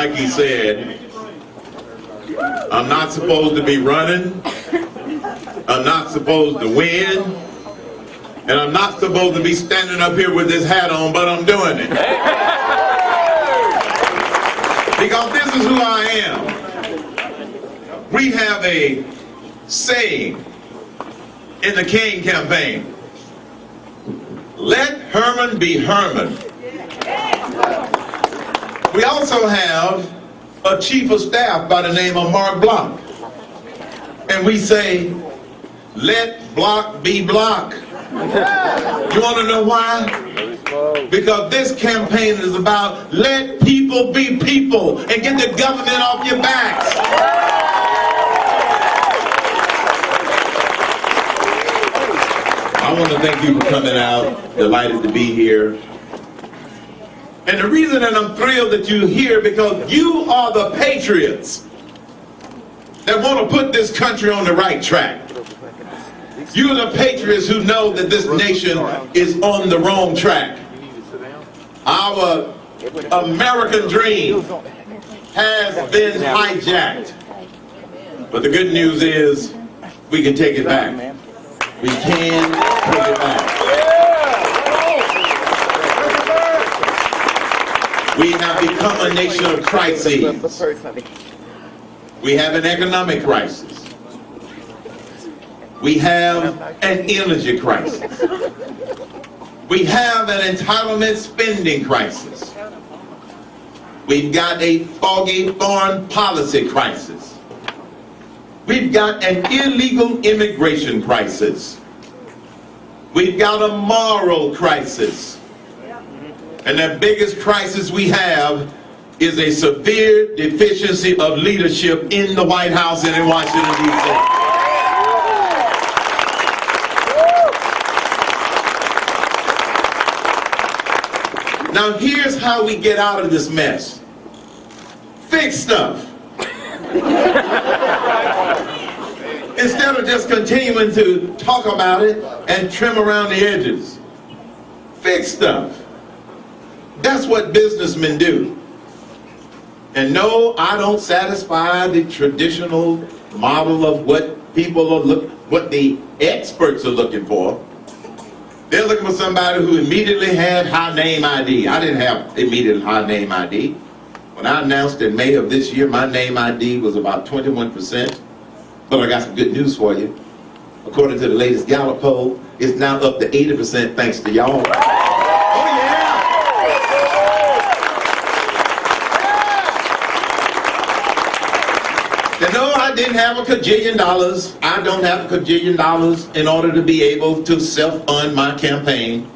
like he said, I'm not supposed to be running, I'm not supposed to win, and I'm not supposed to be standing up here with this hat on, but I'm doing it. Because this is who I am. We have a saying in the Cain campaign: let Herman be Herman. We also have a chief of staff by the name of Mark Block. And we say, let Block be Block. You want to know why? Because this campaign is about let people be people and get the government off your backs. I want to thank you for coming out. Delighted to be here. And the reason that I'm thrilled that you're here, because you are the patriots that want to put this country on the right track. You're the patriots who know that this nation is on the wrong track. Our American dream has been hijacked. But the good news is we can take it back. We can take it back. We have become a nation of crises. We have an economic crisis. We have an energy crisis. We have an entitlement spending crisis. We've got a foggy foreign policy crisis. We've got an illegal immigration crisis. We've got a moral crisis. And the biggest crisis we have is a severe deficiency of leadership in the White House and in Washington, D.C. Now here's how we get out of this mess. Fix stuff. Instead of just continuing to talk about it and trim around the edges. Fix stuff. That's what businessmen do. And no, I don't satisfy the traditional model of what people are what the experts are looking for. They're looking for somebody who immediately had high name ID. I didn't have immediate high name ID. When I announced in May of this year, my name ID was about 21%. But I got some good news for you. According to the latest Gallup poll, it's now up to 80% thanks to y'all. Oh yeah! And no, I didn't have a cajillion dollars. I don't have a cajillion dollars in order to be able to self-fund my campaign.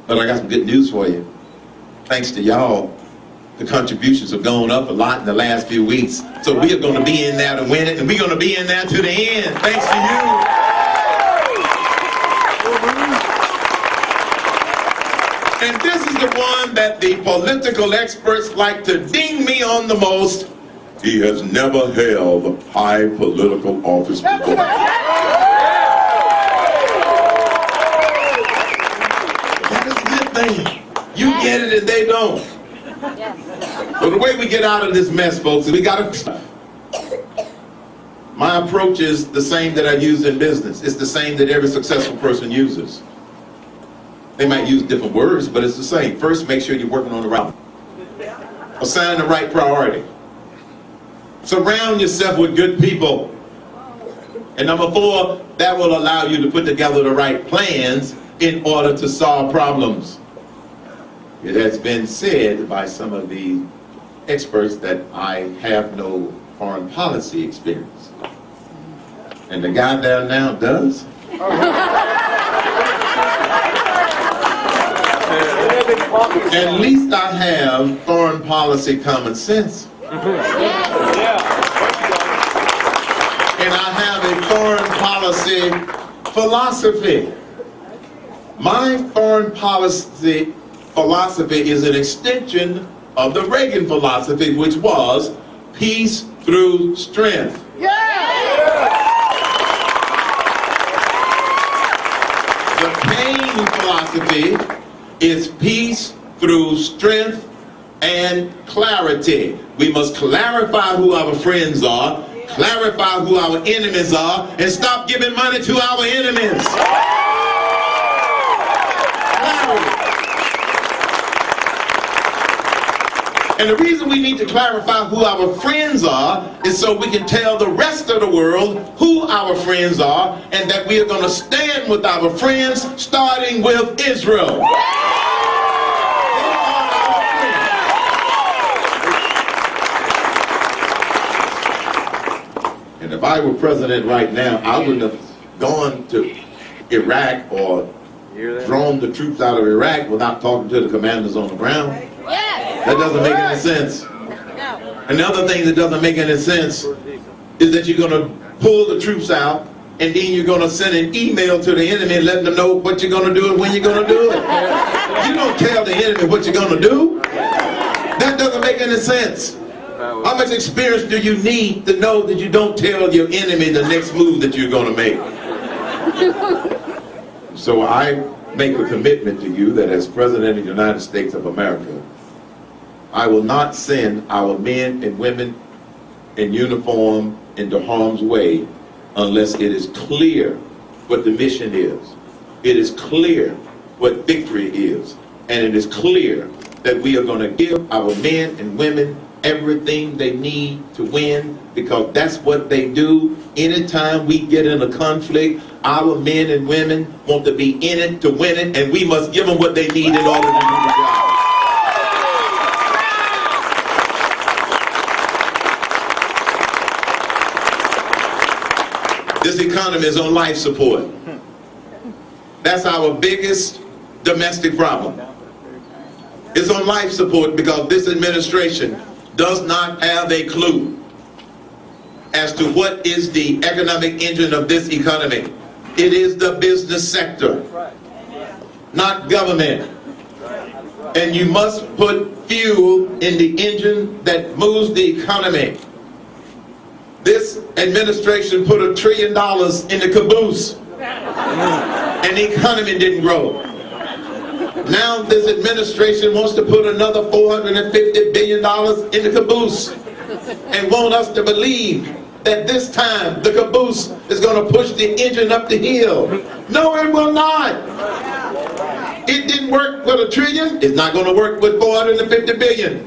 But I got some good news for you. Thanks to y'all, the contributions have gone up a lot in the last few weeks. So we are going to be in there to win it, and we're going to be in there to the end, thanks to you. And this is the one that the political experts like to ding me on the most. He has never held high political office before. That is a good thing. You get it and they don't. But the way we get out of this mess, folks, is we got to... My approach is the same that I use in business. It's the same that every successful person uses. They might use different words, but it's the same. First, make sure you're working on the right. Assign the right priority. Surround yourself with good people. And number 4, that will allow you to put together the right plans in order to solve problems. It has been said by some of the experts that I have no foreign policy experience. And the guy there now does. At least I have foreign policy common sense. And I have a foreign policy philosophy. My foreign policy philosophy is an extension of the Reagan philosophy, which was peace through strength. The Cain philosophy is peace through strength and clarity. We must clarify who our friends are, clarify who our enemies are, and stop giving money to our enemies. Clarity. And the reason we need to clarify who our friends are is so we can tell the rest of the world who our friends are, and that we are going to stand with our friends, starting with Israel. And if I were president right now, I wouldn't have gone to Iraq or drawn the troops out of Iraq without talking to the commanders on the ground. That doesn't make any sense. And the other thing that doesn't make any sense is that you're going to pull the troops out, and then you're going to send an email to the enemy letting them know what you're going to do and when you're going to do it. You don't tell the enemy what you're going to do. That doesn't make any sense. How much experience do you need to know that you don't tell your enemy the next move that you're going to make? So I make a commitment to you that as President of the United States of America, I will not send our men and women in uniform into harm's way unless it is clear what the mission is. It is clear what victory is. And it is clear that we are going to give our men and women everything they need to win, because that's what they do. Anytime we get in a conflict, our men and women want to be in it to win it, and we must give them what they need in order to do the job. This economy is on life support. That's our biggest domestic problem. It's on life support because this administration does not have a clue as to what is the economic engine of this economy. It is the business sector, not government. And you must put fuel in the engine that moves the economy. This administration put $1 trillion in the caboose, and the economy didn't grow. Now this administration wants to put another $450 billion in the caboose and want us to believe that this time the caboose is going to push the engine up the hill. No, it will not. It didn't work with $1 trillion. It's not going to work with $450 billion.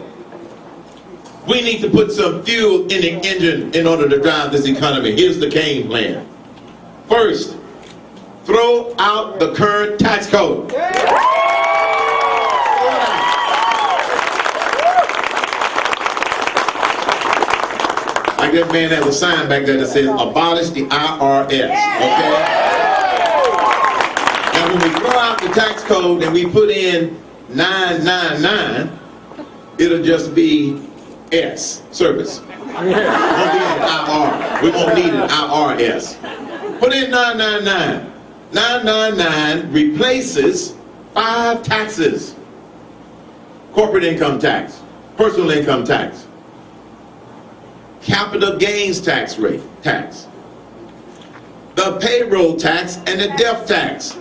We need to put some fuel in the engine in order to drive this economy. Here's the Cain plan. First, throw out the current tax code. Like that man has a sign back there that says, abolish the IRS, okay? Now when we throw out the tax code and we put in 999, it'll just be S, service. We won't need an IR. We won't need an IRS. Put in 999. 999 replaces 5 taxes. Corporate income tax, personal income tax, capital gains tax rate, tax, the payroll tax, and the death tax.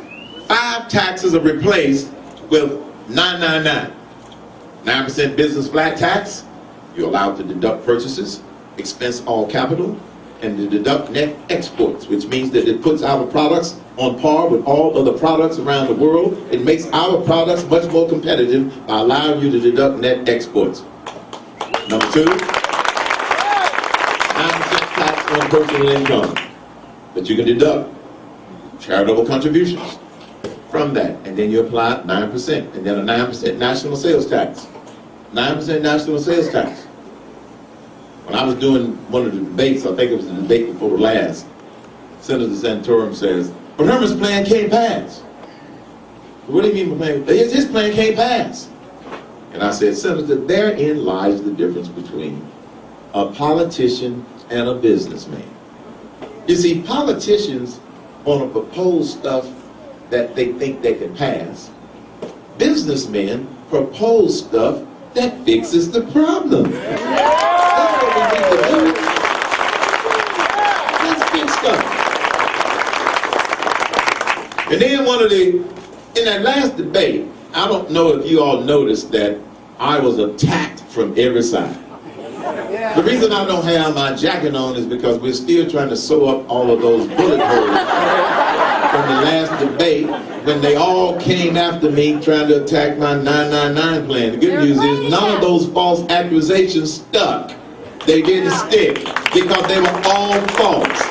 5 taxes are replaced with 999. 9% business flat tax. You're allowed to deduct purchases, expense all capital, and to deduct net exports, which means that it puts our products on par with all other products around the world. It makes our products much more competitive by allowing you to deduct net exports. Number 2, 9% tax on personal income, but you can deduct charitable contributions from that, and then you apply 9%, and then a 9% national sales tax. 9% national sales tax. When I was doing one of the debates, I think it was the debate before last, Senator Santorum says, but Herman's plan can't pass. What do you mean by plan? His plan can't pass. And I said, Senator, therein lies the difference between a politician and a businessman. You see, politicians want to propose stuff that they think they can pass. Businessmen propose stuff that fixes the problem. That's what we need to do. Let's fix stuff. And then in that last debate, I don't know if you all noticed that I was attacked from every side. The reason I don't have my jacket on is because we're still trying to sew up all of those bullet holes from the last debate when they all came after me trying to attack my 999 plan. The good news is none of those false accusations stuck. They didn't stick because they were all false.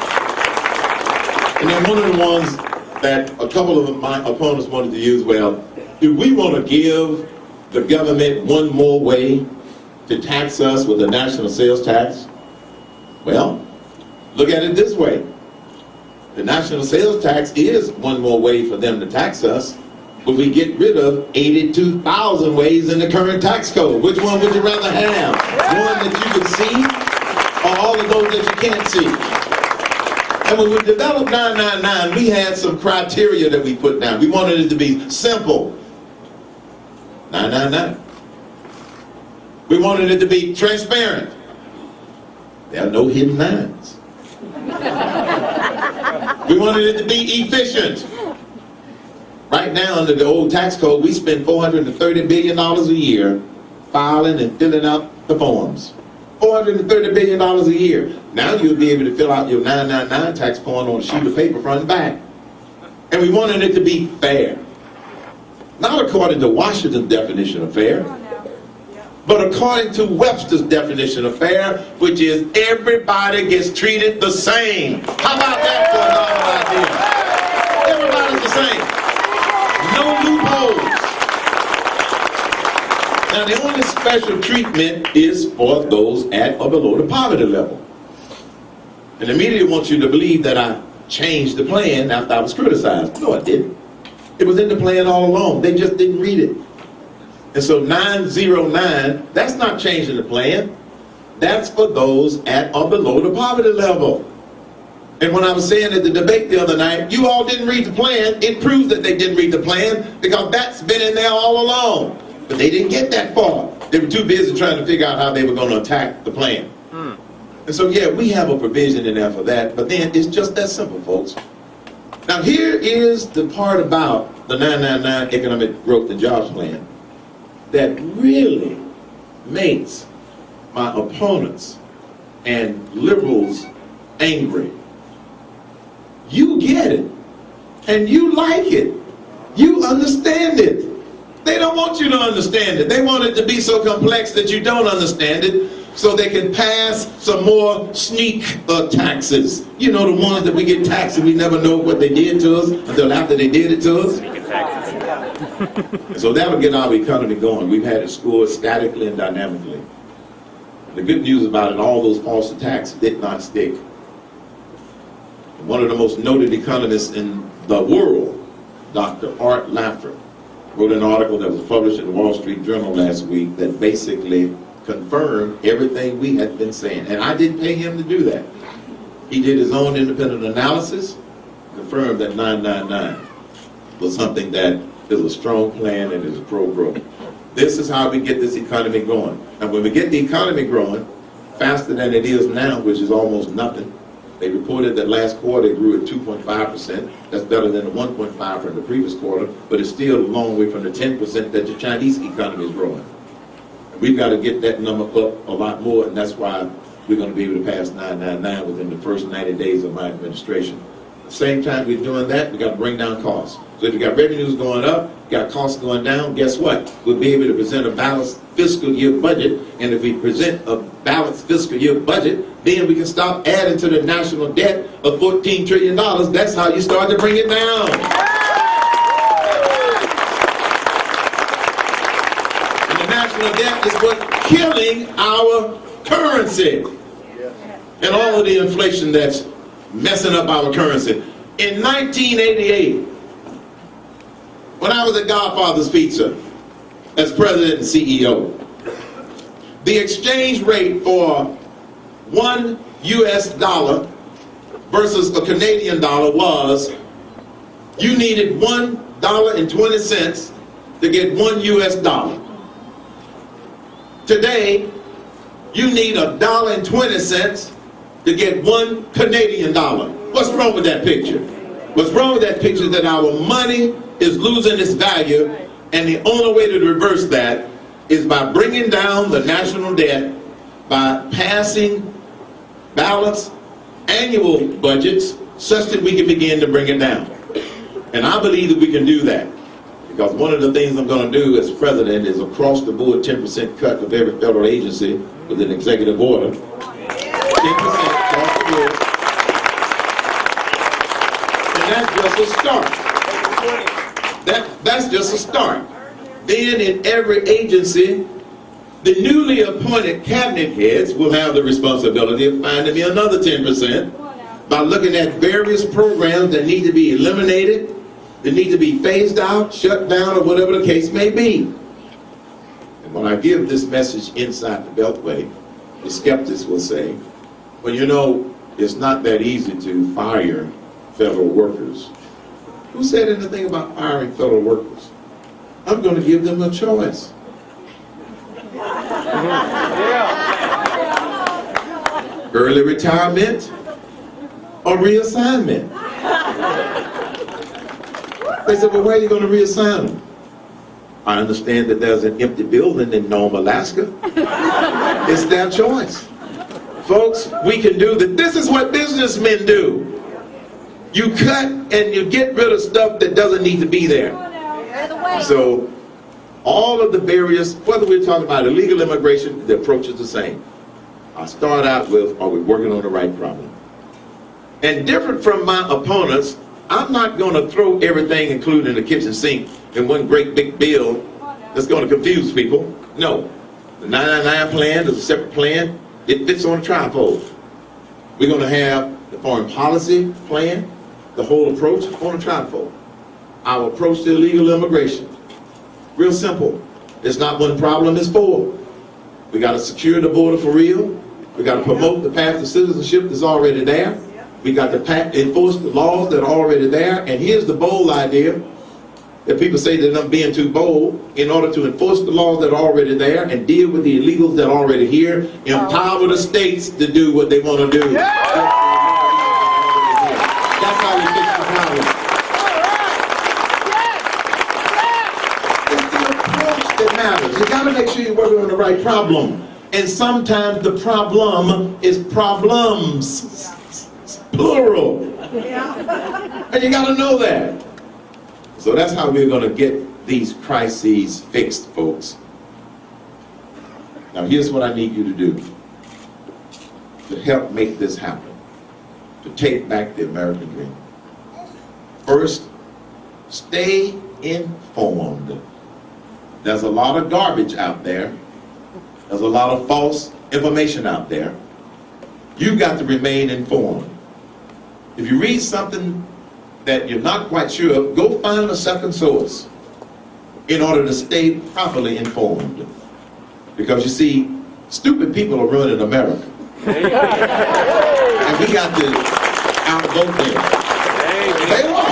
And then one of the ones that a couple of my opponents wanted to use, well, do we want to give the government one more way to tax us with a national sales tax? Well, look at it this way. The national sales tax is one more way for them to tax us, but we get rid of 82,000 ways in the current tax code. Which one would you rather have? One that you can see, or all of those that you can't see? And when we developed 999, we had some criteria that we put down. We wanted it to be simple. 999. We wanted it to be transparent. There are no hidden lines. We wanted it to be efficient. Right now, under the old tax code, we spend $430 billion a year filing and filling out the forms. $430 billion a year. Now you'll be able to fill out your 999 tax form on a sheet of paper front and back. And we wanted it to be fair. Not according to Washington's definition of fair, but according to Webster's definition of fair, which is everybody gets treated the same. How about that for a novel idea? Everybody's the same. No loopholes. Now the only special treatment is for those at or below the poverty level. And the media wants you to believe that I changed the plan after I was criticized. No, I didn't. It was in the plan all along. They just didn't read it. And so 909, that's not changing the plan. That's for those at or below the poverty level. And when I was saying at the debate the other night, you all didn't read the plan, it proves that they didn't read the plan because that's been in there all along. But they didn't get that far. They were too busy trying to figure out how they were going to attack the plan. And so, yeah, we have a provision in there for that, but then it's just that simple, folks. Now, here is the part about the 999 Economic Growth and Jobs Plan that really makes my opponents and liberals angry. You get it, and you like it. You understand it. They don't want you to understand it. They want it to be so complex that you don't understand it, so they can pass some more sneak taxes. You know, the ones that we get taxed and we never know what they did to us until after they did it to us. So that'll get our economy going. We've had it scored statically and dynamically. The good news about it, all those false attacks did not stick. One of the most noted economists in the world, Dr. Art Laffer, wrote an article that was published in the Wall Street Journal last week that basically confirmed everything we had been saying. And I didn't pay him to do that. He did his own independent analysis, confirmed that 999 was something that is a strong plan and is pro-growth. This is how we get this economy going. And when we get the economy growing faster than it is now, which is almost nothing, they reported that last quarter it grew at 2.5%. That's better than the 1.5% from the previous quarter, but it's still a long way from the 10% that the Chinese economy is growing. And we've got to get that number up a lot more, and that's why we're going to be able to pass 999 within the first 90 days of my administration. At the same time we're doing that, we got to bring down costs. So if you got revenues going up, you got costs going down, guess what? We'll be able to present a balanced fiscal year budget, and if we present a balanced fiscal year budget, then we can stop adding to the national debt of $14 trillion. That's how you start to bring it down. And the national debt is what's killing our currency. And all of the inflation that's messing up our currency. In 1988, when I was at Godfather's Pizza as president and CEO, the exchange rate for $1 US versus a Canadian dollar was, you needed $1.20 to get $1 US. Today, you need $1.20 to get $1 Canadian. What's wrong with that picture? What's wrong with that picture is that our money is losing its value, and the only way to reverse that is by bringing down the national debt, by passing balanced annual budgets such that we can begin to bring it down. And I believe that we can do that. Because one of the things I'm going to do as president is across the board 10% cut of every federal agency with an executive order. 10% across the board. And that's just a start. That's just a start. Then in every agency, the newly appointed cabinet heads will have the responsibility of finding me another 10% by looking at various programs that need to be eliminated, that need to be phased out, shut down, or whatever the case may be. And when I give this message inside the Beltway, the skeptics will say, well, you know, it's not that easy to fire federal workers. Who said anything about firing federal workers? I'm going to give them a choice. Early retirement or reassignment. They said, well, where are you going to reassign them? I understand that there's an empty building in Nome, Alaska. It's their choice. Folks, we can do that. This is what businessmen do. You cut and you get rid of stuff that doesn't need to be there. So, all of the various, whether we're talking about illegal immigration, the approach is the same. I start out with, are we working on the right problem? And different from my opponents, I'm not going to throw everything, including the kitchen sink, in one great big bill that's going to confuse people. No. The 999 plan is a separate plan. It fits on a tripod. We're going to have the foreign policy plan, the whole approach on a tripod. Our approach to illegal immigration. Real simple. It's not one problem, it's four. We got to secure the border for real. We got to promote the path to citizenship that's already there. We got to enforce the laws that are already there. And here's the bold idea that people say that I'm being too bold. In order to enforce the laws that are already there and deal with the illegals that are already here, empower the states to do what they want to do. That's how we fix the problem. It's the approach that matters. You got to make sure you're working on the right problem. And sometimes the problem is problems. Plural. And you got to know that. So that's how we're going to get these crises fixed, folks. Now here's what I need you to do to help make this happen, to take back the American dream. First, stay informed. There's a lot of garbage out there. There's a lot of false information out there. You've got to remain informed. If you read something that you're not quite sure of, go find a second source in order to stay properly informed. Because you see, stupid people are running America. And we got to outvote them. They are.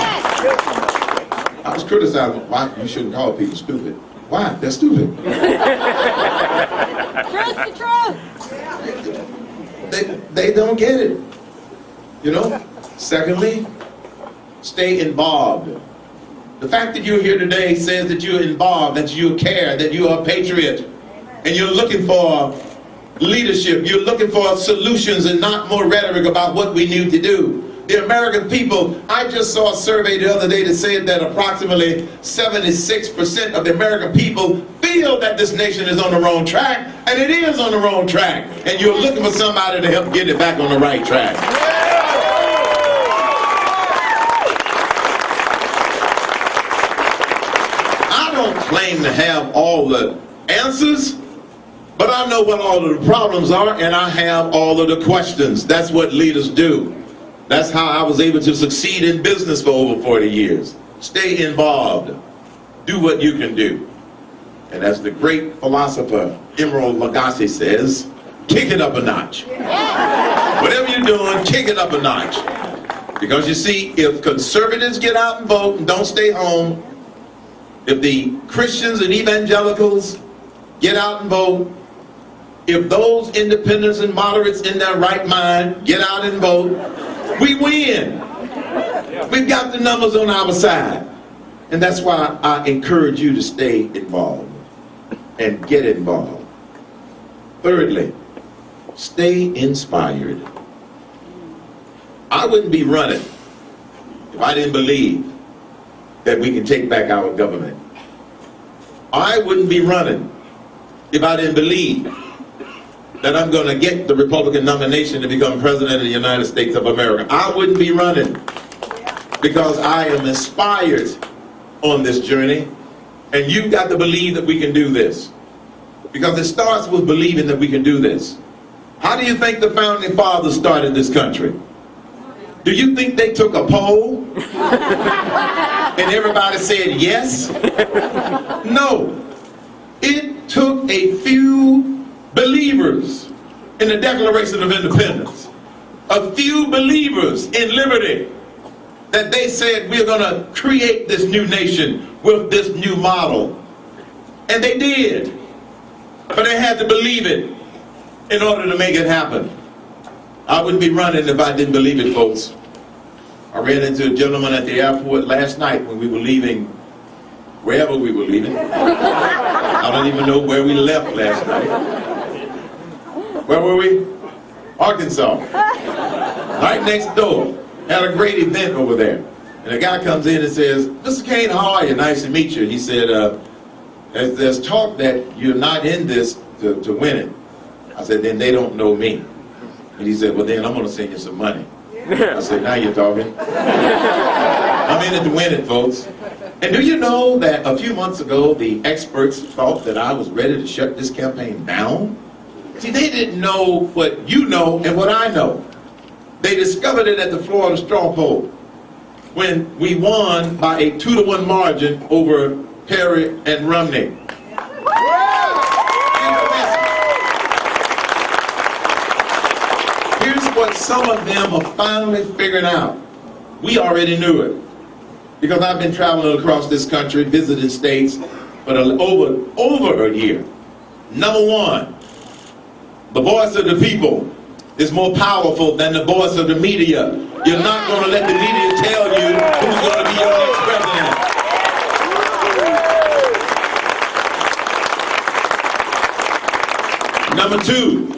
I was criticizing why you shouldn't call people stupid. Why? They're stupid. They don't get it. You know? Secondly, stay involved. The fact that you're here today says that you're involved, that you care, that you are a patriot, and you're looking for leadership. You're looking for solutions and not more rhetoric about what we need to do. The American people, I just saw a survey the other day that said that approximately 76% of the American people feel that this nation is on the wrong track, and it is on the wrong track. And you're looking for somebody to help get it back on the right track. I don't claim to have all the answers, but I know what all of the problems are, and I have all of the questions. That's what leaders do. That's how I was able to succeed in business for over 40 years. Stay involved. Do what you can do. And as the great philosopher Emerald Lagasse says, kick it up a notch. Whatever you're doing, kick it up a notch. Because you see, if conservatives get out and vote and don't stay home, if the Christians and evangelicals get out and vote, if those independents and moderates in their right mind get out and vote, we win. We've got the numbers on our side. And that's why I encourage you to stay involved. and get involved. Thirdly, stay inspired. I wouldn't be running if I didn't believe that we can take back our government. I wouldn't be running if I didn't believe that I'm going to get the Republican nomination to become President of the United States of America. I wouldn't be running because I am inspired on this journey, and you've got to believe that we can do this, because it starts with believing that we can do this. How do you think the founding fathers started this country? Do you think they took a poll and everybody said yes? No. It took a few believers in the Declaration of Independence, a few believers in liberty, that they said we're going to create this new nation with this new model. And they did. But they had to believe it in order to make it happen. I wouldn't be running if I didn't believe it, folks. I ran into a gentleman at the airport last night when we were leaving, wherever we were leaving. I don't even know where we left last night. Where were we? Arkansas. Right next door. Had a great event over there. And a guy comes in and says, "Mr. Cain, how are you? Nice to meet you." He said, there's talk that you're not in this to win it. I said, "Then they don't know me." And he said, "Well, then I'm going to send you some money." I said, "Now you're talking." I'm in it to win it, folks. And do you know that a few months ago, the experts thought that I was ready to shut this campaign down? See, they didn't know what you know and what I know. They discovered it at the Florida straw poll when we won by a 2-to-1 margin over Perry and Romney. Here's what some of them have finally figured out. We already knew it, because I've been traveling across this country, visiting states for over a year. Number one, the voice of the people is more powerful than the voice of the media. You're not going to let the media tell you who's going to be your next president. Number two,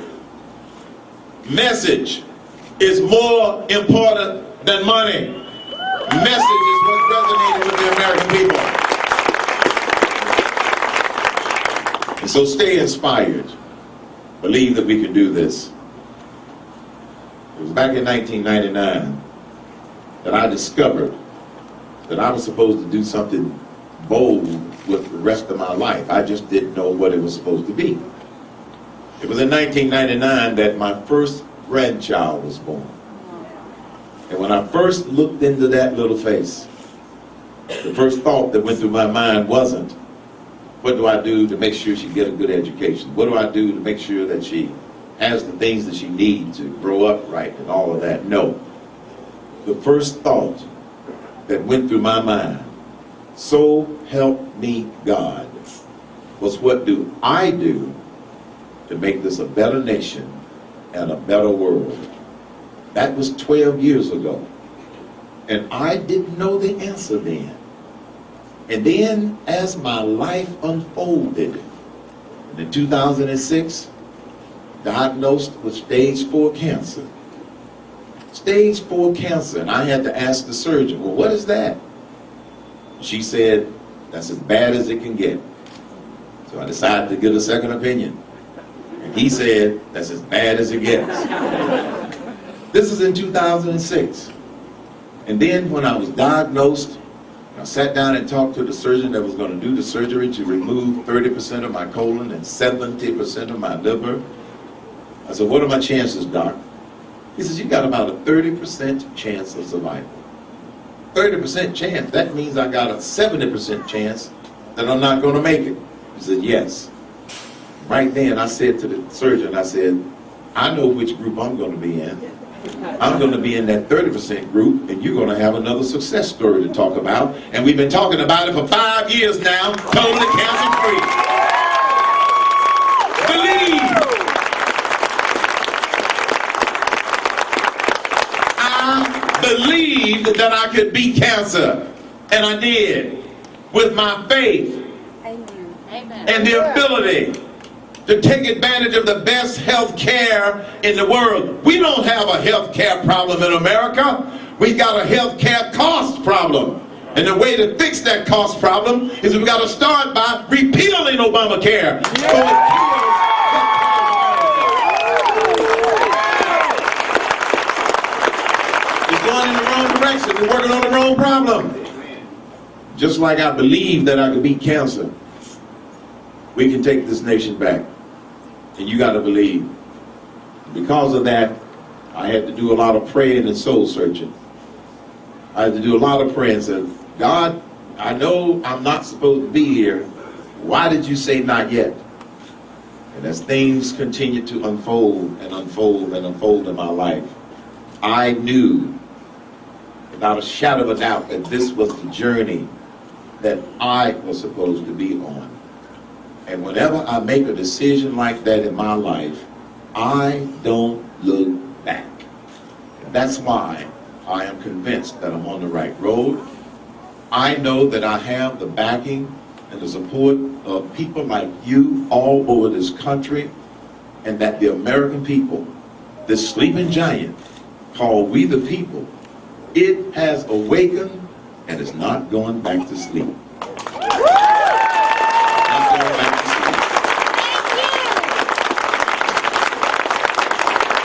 message is more important than money. Message is what resonated with the American people. And so stay inspired. Believe that we can do this. It was back in 1999 that I discovered that I was supposed to do something bold with the rest of my life. I just didn't know what it was supposed to be. It was in 1999 that my first grandchild was born. And when I first looked into that little face, the first thought that went through my mind wasn't, what do I do to make sure she get a good education? What do I do to make sure that she has the things that she needs to grow up right and all of that? No. The first thought that went through my mind, so help me God, was what do I do to make this a better nation and a better world? That was 12 years ago. And I didn't know the answer then. And then as my life unfolded, in 2006, diagnosed with stage 4 cancer. Stage 4 cancer, and I had to ask the surgeon, well, what is that? She said, that's as bad as it can get. So I decided to get a second opinion. And he said, that's as bad as it gets. This is in 2006. And then when I was diagnosed, I sat down and talked to the surgeon that was going to do the surgery to remove 30% of my colon and 70% of my liver. I said, what are my chances, doc? He says, you got about a 30% chance of survival. 30% chance, that means I got a 70% chance that I'm not going to make it. He said, yes. Right then I said to the surgeon, I said, I know which group I'm going to be in. I'm going to be in that 30% group, and you're going to have another success story to talk about. And we've been talking about it for 5 years now, totally cancer-free. Believe. I believed that I could beat cancer, and I did, with my faith. Amen. Amen. and the ability to take advantage of the best health care in the world. We don't have a health care problem in America. We got a health care cost problem. And the way to fix that cost problem is we've got to start by repealing Obamacare. It's going in the wrong direction. We're working on the wrong problem. Just like I believe that I could beat cancer, we can take this nation back. And you got to believe. Because of that, I had to do a lot of praying and soul searching. I had to do a lot of praying and say, God, I know I'm not supposed to be here. Why did you say not yet? And as things continue to unfold and unfold and unfold in my life, I knew without a shadow of a doubt that this was the journey that I was supposed to be on. And whenever I make a decision like that in my life, I don't look back. And that's why I am convinced that I'm on the right road. I know that I have the backing and the support of people like you all over this country, and that the American people, this sleeping giant called we the people, it has awakened and is not going back to sleep.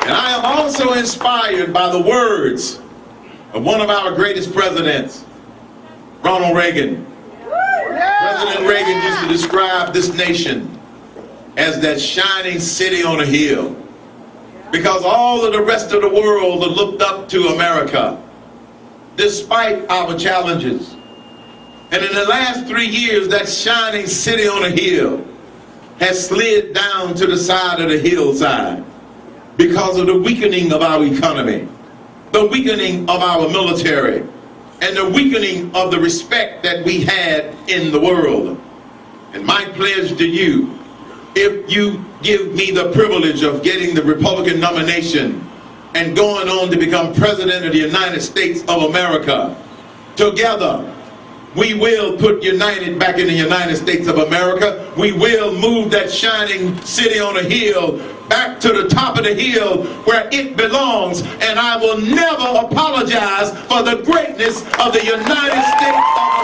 And I am also inspired by the words of one of our greatest presidents, Ronald Reagan. President Reagan used to describe this nation as that shining city on a hill, because all of the rest of the world looked up to America despite our challenges. And in the last 3 years, that shining city on a hill has slid down to the side of the hillside because of the weakening of our economy, the weakening of our military, and the weakening of the respect that we had in the world. And my pledge to you, if you give me the privilege of getting the Republican nomination and going on to become President of the United States of America, together we will put united back in the United States of America. We will move that shining city on a hill back to the top of the hill where it belongs, and I will never apologize for the greatness of the United States of America.